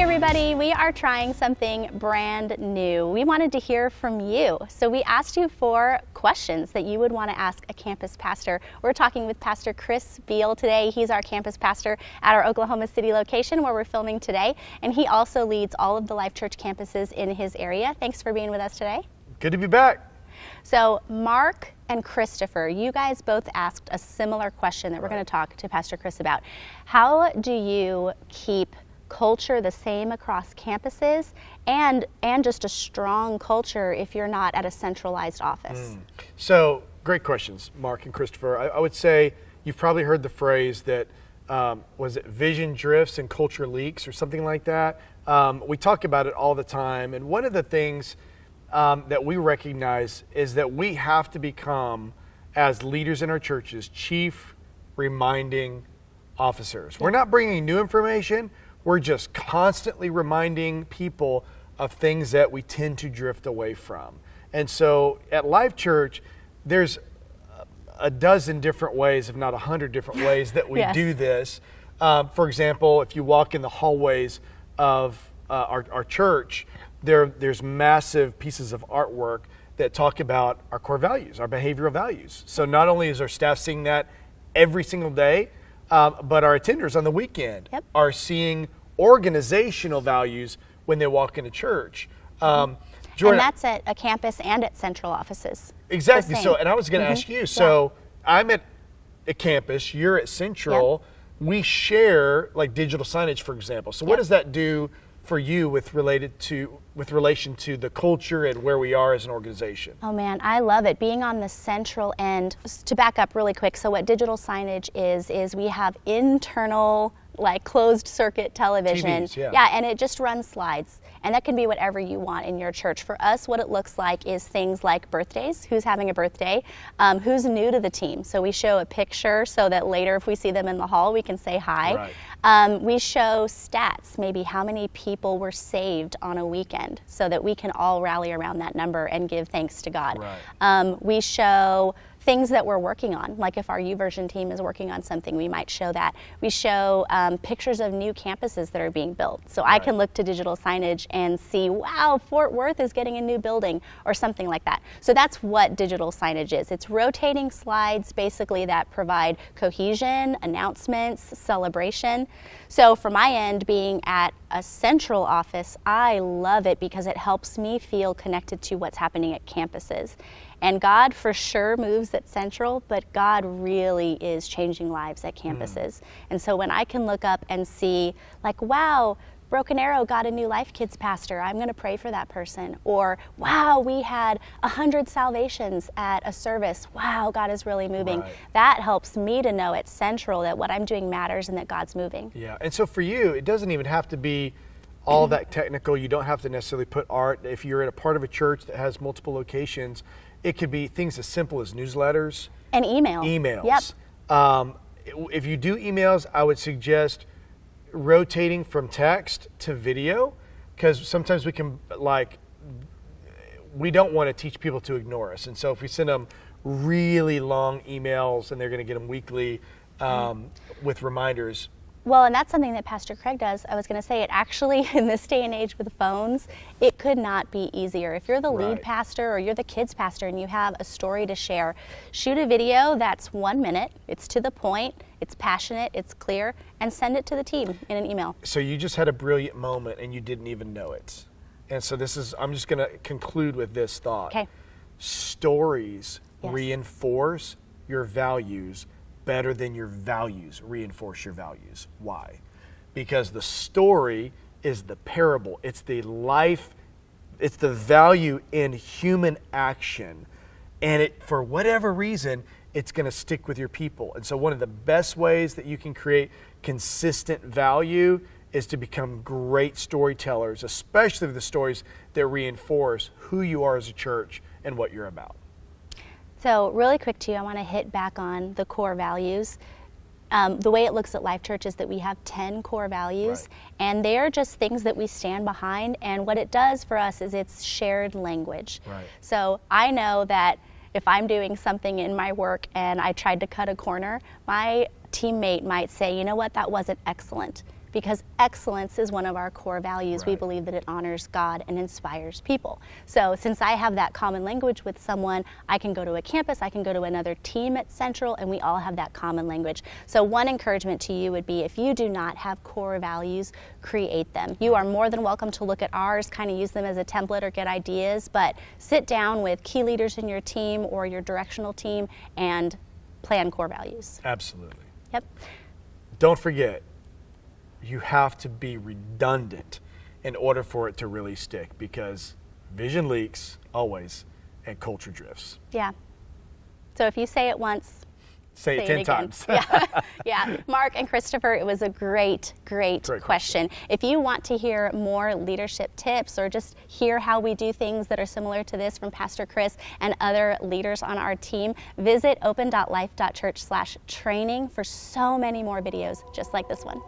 everybody, we are trying something brand new. We wanted to hear from you, so we asked you for questions that you would want to ask a campus pastor. We're talking with Pastor Chris Beall today. He's our campus pastor at our Oklahoma City location where we're filming today, and he also leads all of the Life.Church campuses in his area. Thanks for being with us today. Good to be back. So Mark and Christopher, you guys both asked a similar question that we're going to talk to Pastor Chris about. How do you keep culture the same across campuses and just a strong culture if you're not at a centralized office? So great questions, Mark and Christopher. I would say you've probably heard the phrase that, was it vision drifts and culture leaks or something like that? We talk about it all the time, and one of the things that we recognize is that we have to become, as leaders in our churches, chief reminding officers. We're not bringing new information. We're just constantly reminding people of things that we tend to drift away from. And so at Life.Church, there's a dozen different ways, if not 100 different ways that we do this. For example, if you walk in the hallways of our church, there's massive pieces of artwork that talk about our core values, our behavioral values. So not only is our staff seeing that every single day, but our attenders on the weekend are seeing organizational values when they walk into church. Jordan, and that's at a campus and at central offices. Exactly. So, and I was going to ask you, so I'm at a campus, you're at central, we share like digital signage, for example. So what does that do for you with relation to the culture and where we are as an organization? Oh man, I love it. Being on the central end, to back up really quick, so what digital signage is we have internal, like closed circuit television. TVs, and it just runs slides. And that can be whatever you want in your church. For us, what it looks like is things like birthdays, who's having a birthday, who's new to the team. So we show a picture so that later if we see them in the hall, we can say hi. Right. We show stats, maybe how many people were saved on a weekend so that we can all rally around that number and give thanks to God. Right. We show things that we're working on, like if our YouVersion team is working on something, we might show that. We show pictures of new campuses that are being built. So I can look to digital signage and see, wow, Fort Worth is getting a new building or something like that. So that's what digital signage is. It's rotating slides basically that provide cohesion, announcements, celebration. So for my end, being at a central office, I love it because it helps me feel connected to what's happening at campuses. And God for sure moves at Central, but God really is changing lives at campuses. And so when I can look up and see, like, wow, Broken Arrow got a new Life Kids pastor, I'm going to pray for that person. Or, wow, we had 100 salvations at a service. Wow, God is really moving. Right. That helps me to know at Central that what I'm doing matters and that God's moving. Yeah, and so for you, it doesn't even have to be all that technical. You don't have to necessarily put art. If you're at a part of a church that has multiple locations, it could be things as simple as newsletters. And emails. Yep. If you do emails, I would suggest rotating from text to video, because sometimes we don't want to teach people to ignore us. And so if we send them really long emails and they're going to get them weekly with reminders. Well, and that's something that Pastor Craig does. I was going to say, it actually, in this day and age with phones, it could not be easier. If you're the lead pastor or you're the kids pastor and you have a story to share, shoot a video that's 1 minute, it's to the point, it's passionate, it's clear, and send it to the team in an email. So you just had a brilliant moment and you didn't even know it. And so I'm just going to conclude with this thought. Okay. Stories reinforce your values better than your values reinforce your values. Why? Because the story is the parable. It's the life, it's the value in human action. And for whatever reason, it's going to stick with your people. And so one of the best ways that you can create consistent value is to become great storytellers, especially the stories that reinforce who you are as a church and what you're about. So really quick too, I want to hit back on the core values. The way it looks at Life.Church is that we have 10 core values, and they're just things that we stand behind, and what it does for us is it's shared language. So I know that if I'm doing something in my work and I tried to cut a corner, my teammate might say, you know what, that wasn't excellent. because excellence is one of our core values. We Right. believe that it honors God and inspires people. So since I have that common language with someone, I can go to a campus, I can go to another team at Central, and we all have that common language. So one encouragement to you would be, if you do not have core values, create them. You are more than welcome to look at ours, kind of use them as a template or get ideas, but sit down with key leaders in your team or your directional team and plan core values. Absolutely. Yep. Don't forget, you have to be redundant in order for it to really stick, because vision leaks always and culture drifts. Yeah. So if you say it once, Say it 10 again. times. Yeah. Yeah. Mark and Christopher, it was a great Great question. If you want to hear more leadership tips or just hear how we do things that are similar to this from Pastor Chris and other leaders on our team, visit open.life.church/training for so many more videos just like this one.